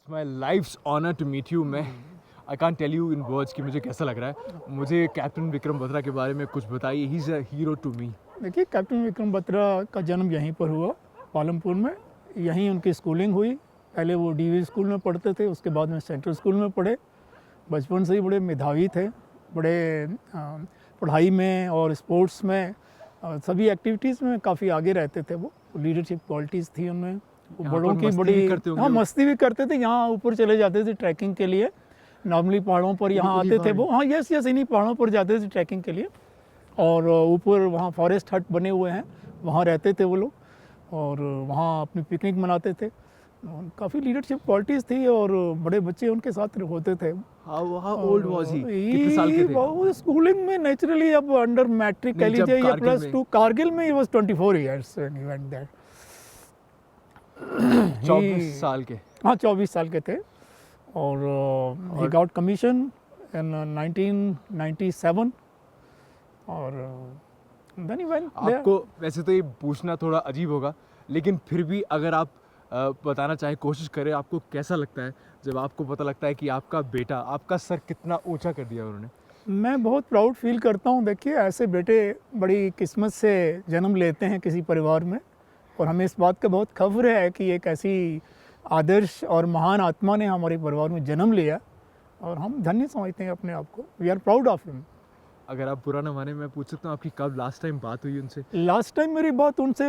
It's my life's honour to meet you. मैं I can't tell you in words कि मुझे कैसा लग रहा है। मुझे कैप्टन विक्रम बत्रा के बारे में कुछ बताइए। He is a hero to me. देखिए, कैप्टन विक्रम बत्रा का जन्म यहीं पर हुआ, पालमपुर में। यहीं उनकी स्कूलिंग हुई। पहले वो डीवी स्कूल में पढ़ते थे, उसके बाद में सेंट्रल स्कूल में पढ़े। बचपन से ही बड़े मेधावी थे, बड़े पढ़ाई में और स्पोर्ट्स में सभी एक्टिविटीज़ में काफ़ी आगे रहते थे। वो लीडरशिप क्वालिटीज़ थी उनमें। वो बड़ों की बड़ी मस्ती भी करते थे। यहाँ ऊपर चले जाते थे ट्रैकिंग के लिए। नॉर्मली पहाड़ों पर यहाँ आते थे वो। हाँ, यस, इन्हीं पहाड़ों पर जाते थे ट्रैकिंग के लिए। और ऊपर वहाँ फॉरेस्ट हट बने हुए हैं, वहाँ रहते थे वो लोग और वहाँ अपनी पिकनिक मनाते थे। काफ़ी लीडरशिप क्वालिटीज़ थी और बड़े बच्चे उनके साथ होते थे। How old was he? कितने साल के थे? वो स्कूलिंग में नेचुरली अब अंडर मैट्रिक कह लीजिए या +2 कारगिल में he was 24 years when he went there. 24 साल के। हाँ, 24 साल के थे और ही गॉट कमीशन इन 1997 और देन ही वेंट देयर। आपको वैसे तो ये पूछना थोड़ा अजीब होगा, लेकिन फिर भी अगर आप बताना चाहें, कोशिश करें, आपको कैसा लगता है जब आपको पता लगता है कि आपका बेटा, आपका सर कितना ऊंचा कर दिया उन्होंने? मैं बहुत प्राउड फील करता हूँ। देखिए, ऐसे बेटे बड़ी किस्मत से जन्म लेते हैं किसी परिवार में और हमें इस बात का बहुत फ़ख्र है कि एक ऐसी आदर्श और महान आत्मा ने हमारे परिवार में जन्म लिया और हम धन्य समझते हैं अपने आप को। We are proud of him. अगर आप बुरा ना माने, मैं पूछ सकता हूँ आपकी कब लास्ट टाइम बात हुई उनसे? लास्ट टाइम मेरी बात उनसे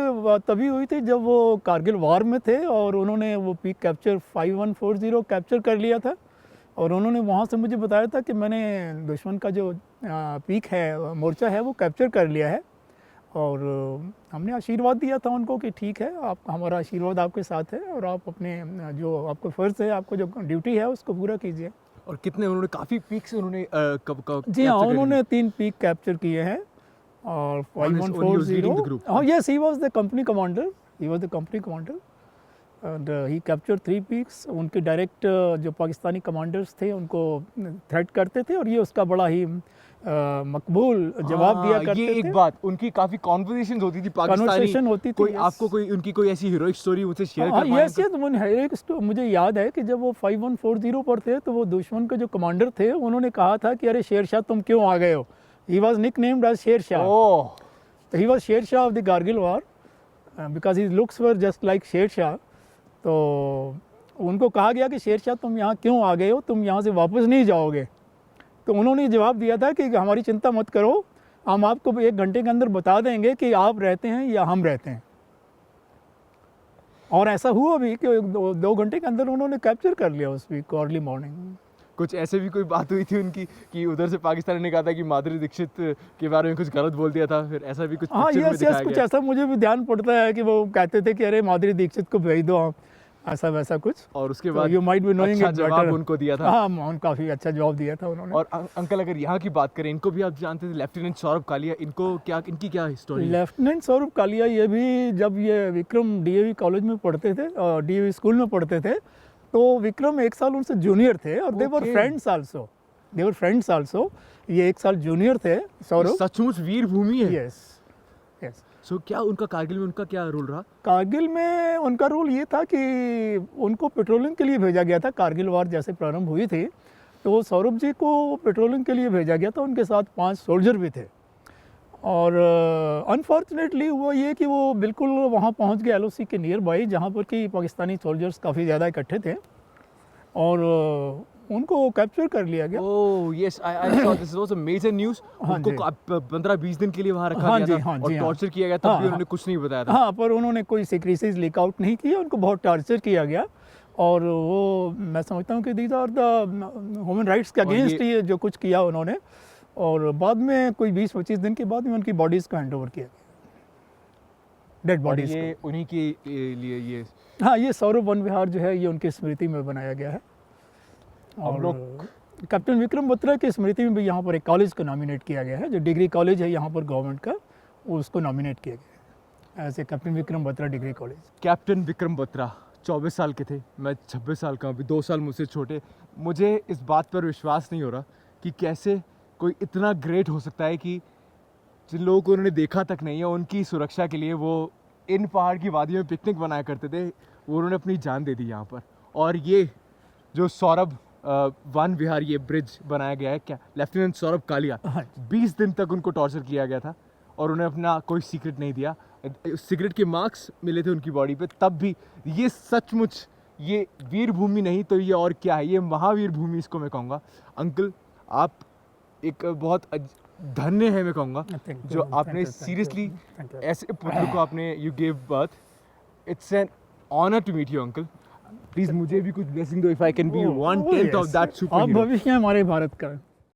तभी हुई थी जब वो कारगिल वार में थे और उन्होंने वो पीक कैप्चर 5140 कैप्चर कर लिया था और उन्होंने वहाँ से मुझे बताया था कि मैंने दुश्मन का जो पीक है, मोर्चा है, वो कैप्चर कर लिया है। और हमने आशीर्वाद दिया था उनको कि ठीक है, आप, हमारा आशीर्वाद आपके साथ है और आप अपने जो आपको फ़र्ज़ है, आपको जो ड्यूटी है उसको पूरा कीजिए। और कितने उन्होंने, काफ़ी पीक्स उन्होंने कब जी हाँ, उन्होंने 3 पीक कैप्चर किए हैं और 5140। हाँ, yes, he was the company commander. He was the company commander and he capture 3 peaks. उनके डायरेक्ट जो पाकिस्तानी कमांडर्स थे उनको थ्रेट करते थे और ये उसका बड़ा ही मकबूल जवाब दिया करते थे। ये एक बात, उनकी काफ़ी कॉन्वर्सेशन होती थी पाकिस्तानी। कन्वर्सेशन होती थी। कोई आपको कोई उनकी कोई ऐसी हीरोइक स्टोरी मुझसे शेयर कर पाएं? यस, मुझे याद है कि जब वो 5140 पर थे तो वो दुश्मन के जो कमांडर थे उन्होंने कहा था कि अरे शेरशाह तुम क्यों आ गए हो। He was nicknamed as Shershah. तो he was Shershah of the Kargil war because his looks were just like Shershah. तो उनको कहा गया कि शेरशाह तुम यहाँ क्यों आ गए हो, तुम यहाँ से वापस नहीं जाओगे। तो उन्होंने जवाब दिया था कि हमारी चिंता मत करो, हम आपको 1 घंटे के अंदर बता देंगे कि आप रहते हैं या हम रहते हैं। और ऐसा हुआ भी कि 2 घंटे के अंदर उन्होंने कैप्चर कर लिया उस वीक अर्ली मॉर्निंग। कुछ ऐसे भी कोई बात हुई थी उनकी कि उधर से पाकिस्तान ने कहा था कि माधुरी दीक्षित के बारे में कुछ गलत बोल दिया था, फिर ऐसा भी कुछ? हाँ, यस, कुछ ऐसा मुझे भी ध्यान पड़ता है कि वो कहते थे कि अरे माधुरी दीक्षित को भेज दो, ऐसा वैसा कुछ। और उसके बाद यू माइट बी नोइंग अच्छा जवाब उनको दिया था। हाँ, काफ़ी अच्छा जवाब दिया था उन्होंने। और अंकल, अगर यहाँ की बात करें, इनको भी आप जानते थे, लेफ्टिनेंट सौरभ कालिया, इनकी क्या स्टोरी? लेफ्टिनेंट सौरभ कालिया, ये भी जब ये विक्रम डीएवी कॉलेज में पढ़ते थे, डीएवी स्कूल में पढ़ते थे, तो विक्रम 1 साल उनसे जूनियर थे और दे वर फ्रेंड्स आल्सो। ये 1 साल जूनियर थे सौरभ। सचमुच वीर भूमि है। यस। सो क्या उनका कारगिल में उनका क्या रोल रहा? कारगिल में उनका रोल ये था कि उनको पेट्रोलिंग के लिए भेजा गया था। कारगिल वार जैसे प्रारंभ हुई थी तो सौरभ जी को पेट्रोलिंग के लिए भेजा गया था। उनके साथ 5 सोल्जर भी थे और अनफॉर्चुनेटली हुआ ये कि वो बिल्कुल वहाँ पहुँच गए LOC के नियर बाई, जहाँ पर कि पाकिस्तानी सोल्जर्स काफ़ी ज़्यादा इकट्ठे थे और उनको कैप्चर कर लिया गया। Oh yes, I saw this was a major news. उनको 15-20 दिन के लिए वहाँ रखा गया था और टॉर्चर किया गया, तब भी उन्होंने कुछ नहीं बताया था। हाँ, पर उन्होंने कोई सीक्रेसीज लीक आउट नहीं किया, उनको बहुत टॉर्चर किया गया और वो, मैं समझता हूँ कि these are the human rights के अगेंस्ट ये जो कुछ किया उन्होंने। और बाद में कोई 20-25 दिन के बाद में उनकी बॉडीज़ को हैंड ओवर किया गया, डेड बॉडीज़। ये उन्हीं के लिए ये, हाँ, ये सौरभ वन विहार जो है ये उनकी स्मृति में बनाया गया है। और कैप्टन विक्रम बत्रा की स्मृति में भी यहाँ पर एक कॉलेज को नॉमिनेट किया गया है, जो डिग्री कॉलेज है यहाँ पर गवर्नमेंट का, उसको नॉमिनेट किया गया है ऐसे captain Vikram Batra degree college. Captain Vikram Batra 24 साल के थे, मैं 26 साल का, अभी 2 साल मुझसे छोटे। मुझे इस बात पर विश्वास नहीं हो रहा कि कैसे कोई इतना ग्रेट हो सकता है कि जिन लोगों को उन्होंने देखा तक नहीं है, उनकी सुरक्षा के लिए वो इन पहाड़ की वादियों में पिकनिक बनाया करते थे, वो उन्होंने अपनी जान दे दी यहाँ पर। और ये जो सौरभ वन विहार ये ब्रिज बनाया गया है, क्या लेफ्टिनेंट सौरभ कालिया, हाँ 20 दिन तक उनको टॉर्चर किया गया था और उन्हें अपना कोई सीक्रेट नहीं दिया। सिगरेट के मार्क्स मिले थे उनकी बॉडी पे, तब भी ये सचमुच ये वीर भूमि नहीं तो ये और क्या है, ये महावीर भूमि इसको मैं कहूँगा। अंकल आप एक बहुत धन्य है मैं कहूँगा, Thank you, जो thank आपने you, thank you, seriously thank you. ऐसे पुत्र को आपने you gave birth. It's an honour to meet you uncle. Please मुझे भी कुछ ब्लेसिंग दो, if I can be Oh, 1/10 of yes. That आप सुपर। भविष्य हैं हमारे भारत का।